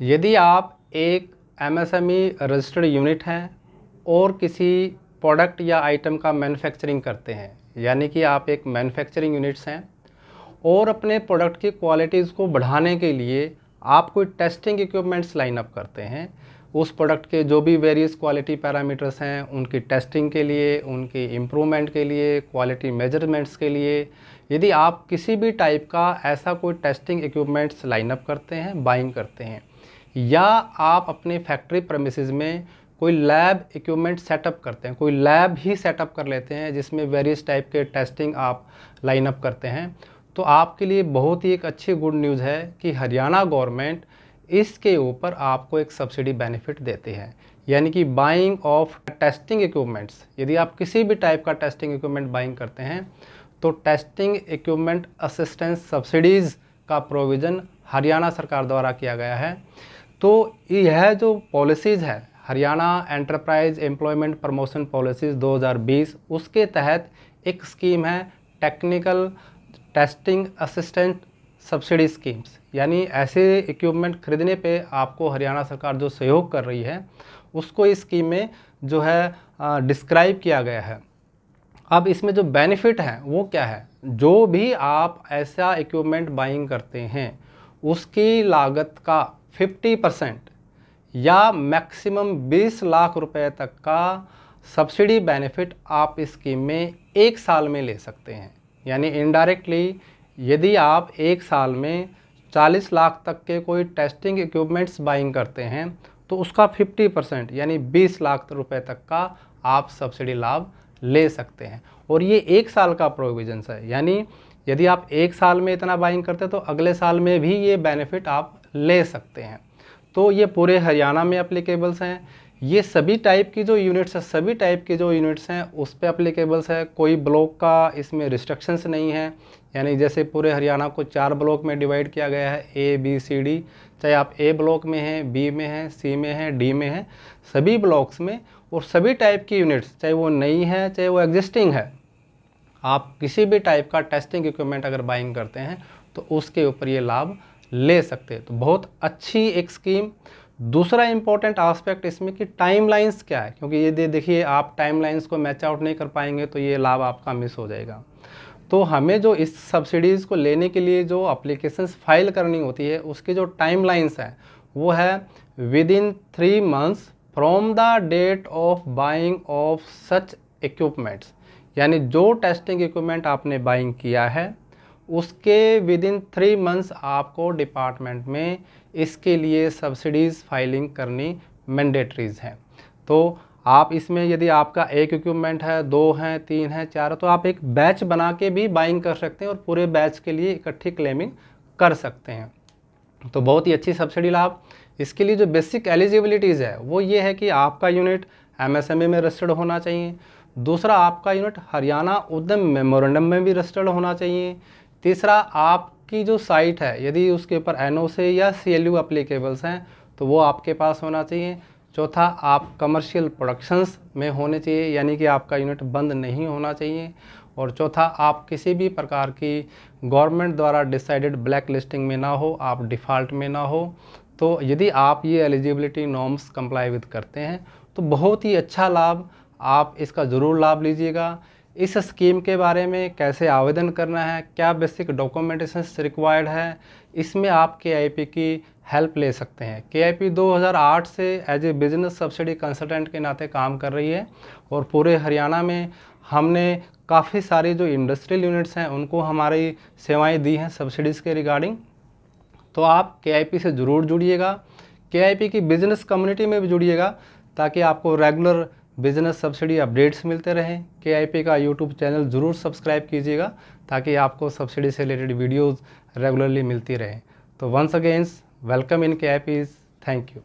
यदि आप एक एमएसएमई रजिस्टर्ड यूनिट हैं और किसी प्रोडक्ट या आइटम का मैन्युफैक्चरिंग करते हैं, यानी कि आप एक मैन्युफैक्चरिंग यूनिट्स हैं और अपने प्रोडक्ट की क्वालिटीज़ को बढ़ाने के लिए आप कोई टेस्टिंग इक्विपमेंट्स लाइन अप करते हैं, उस प्रोडक्ट के जो भी वेरियस क्वालिटी पैरामीटर्स हैं उनकी टेस्टिंग के लिए, उनकी इम्प्रूवमेंट के लिए, क्वालिटी मेजरमेंट्स के लिए, यदि आप किसी भी टाइप का ऐसा कोई टेस्टिंग इक्विपमेंट्स लाइन अप करते हैं, बाइंग करते हैं, या आप अपने फैक्ट्री प्रेमिसेस में कोई लैब इक्विपमेंट सेटअप करते हैं, कोई लैब ही सेटअप कर लेते हैं जिसमें वेरियस टाइप के टेस्टिंग आप लाइन अप करते हैं, तो आपके लिए बहुत ही एक अच्छी गुड न्यूज़ है कि हरियाणा गवर्नमेंट इसके ऊपर आपको एक सब्सिडी बेनिफिट देते हैं। यानी कि बाइंग ऑफ टेस्टिंग इक्विपमेंट्स, यदि आप किसी भी टाइप का टेस्टिंग इक्विपमेंट बाइंग करते हैं तो टेस्टिंग इक्विपमेंट असिस्टेंस सब्सिडीज़ का प्रोविज़न हरियाणा सरकार द्वारा किया गया है। तो यह जो पॉलिसीज़ है Haryana enterprise employment promotion policies 2020, उसके तहत एक स्कीम है technical testing assistant subsidy schemes, यानी ऐसे इक्विपमेंट खरीदने पे आपको हरियाणा सरकार जो सहयोग कर रही है उसको इस स्कीम में जो है डिस्क्राइब किया गया है। अब इसमें जो बेनिफिट है वो क्या है, जो भी आप ऐसा इक्विपमेंट बाइंग करते हैं उसकी लागत का 50% या मैक्सिमम 20 लाख रुपए तक का सब्सिडी बेनिफिट आप इस स्कीम में एक साल में ले सकते हैं। यानी इनडायरेक्टली यदि आप एक साल में 40 लाख तक के कोई टेस्टिंग इक्विपमेंट्स बाइंग करते हैं तो उसका 50% यानी 20 लाख रुपए तक का आप सब्सिडी लाभ ले सकते हैं। और ये एक साल का प्रोविजंस है, यानी यदि आप एक साल में इतना बाइंग करते हैं तो अगले साल में भी ये बेनिफिट आप ले सकते हैं। तो ये पूरे हरियाणा में एप्लीकेबल्स हैं। ये सभी टाइप की जो यूनिट्स हैं, सभी टाइप के जो यूनिट्स हैं उस पे एप्लीकेबल्स है। कोई ब्लॉक का इसमें रिस्ट्रिक्शंस नहीं है, यानी जैसे पूरे हरियाणा को 4 ब्लॉक में डिवाइड किया गया है, A B C D, चाहे आप A ब्लॉक में हैं, B में हैं, C में हैं, D में हैं, सभी ब्लॉक्स में और सभी टाइप की यूनिट्स, चाहे वो नई है चाहे वो एग्जिस्टिंग है, आप किसी भी टाइप का टेस्टिंग इक्विपमेंट अगर बाइंग करते हैं तो उसके ऊपर ये लाभ ले सकते हैं। तो बहुत अच्छी एक स्कीम। दूसरा इंपॉर्टेंट एस्पेक्ट इसमें कि टाइमलाइंस क्या है, क्योंकि ये देखिए आप टाइमलाइंस को मैच आउट नहीं कर पाएंगे तो ये लाभ आपका मिस हो जाएगा। तो हमें जो इस सब्सिडीज़ को लेने के लिए जो एप्लीकेशंस फाइल करनी होती है उसकी जो टाइमलाइंस है वो है within 3 months from the date of buying of such equipments, यानी जो टेस्टिंग इक्विपमेंट आपने बाइंग किया है उसके विदिन 3 मंथ्स आपको डिपार्टमेंट में इसके लिए सब्सिडीज़ फाइलिंग करनी मैंडेटरीज़ हैं। तो आप इसमें यदि आपका एक इक्विपमेंट है, 2 हैं, 3 हैं, 4 है, तो आप एक बैच बना के भी बाइंग कर सकते हैं और पूरे बैच के लिए इकट्ठी क्लेमिंग कर सकते हैं। तो बहुत ही अच्छी सब्सिडी लाभ। इसके लिए जो बेसिक एलिजिबिलिटीज़ है वो ये है कि आपका यूनिट एमएसएमई में रजिस्टर्ड होना चाहिए। दूसरा, आपका यूनिट हरियाणा उद्यम मेमोरेंडम में भी रजिस्टर्ड होना चाहिए। तीसरा, आपकी जो साइट है यदि उसके ऊपर एनओसी या सीएलयू एप्लीकेबल्स हैं तो वो आपके पास होना चाहिए। चौथा, आप कमर्शियल प्रोडक्शंस में होने चाहिए, यानी कि आपका यूनिट बंद नहीं होना चाहिए। और चौथा, आप किसी भी प्रकार की गवर्नमेंट द्वारा डिसाइडेड ब्लैक लिस्टिंग में ना हो, आप डिफ़ॉल्ट में ना हो। तो यदि आप ये एलिजिबिलिटी नॉर्म्स कंप्लाई विद करते हैं तो बहुत ही अच्छा लाभ, आप इसका ज़रूर लाभ लीजिएगा। इस स्कीम के बारे में कैसे आवेदन करना है, क्या बेसिक डॉक्यूमेंटेशंस रिक्वायर्ड है, इसमें आप केआईपी की हेल्प ले सकते हैं। केआईपी 2008 से as a business subsidy consultant के नाते काम कर रही है और पूरे हरियाणा में हमने काफ़ी सारी जो इंडस्ट्रियल यूनिट्स हैं उनको हमारी सेवाएं दी हैं सब्सिडीज़ के रिगार्डिंग। तो आप केआईपी से ज़रूर जुड़िएगा, केआईपी की बिजनेस कम्युनिटी में भी जुड़िएगा ताकि आपको रेगुलर बिजनेस सब्सिडी अपडेट्स मिलते रहें। केआईपी का यूट्यूब चैनल ज़रूर सब्सक्राइब कीजिएगा ताकि आपको सब्सिडी से रिलेटेड वीडियोज़ रेगुलरली मिलती रहें। तो once again welcome in KIPs. Thank you.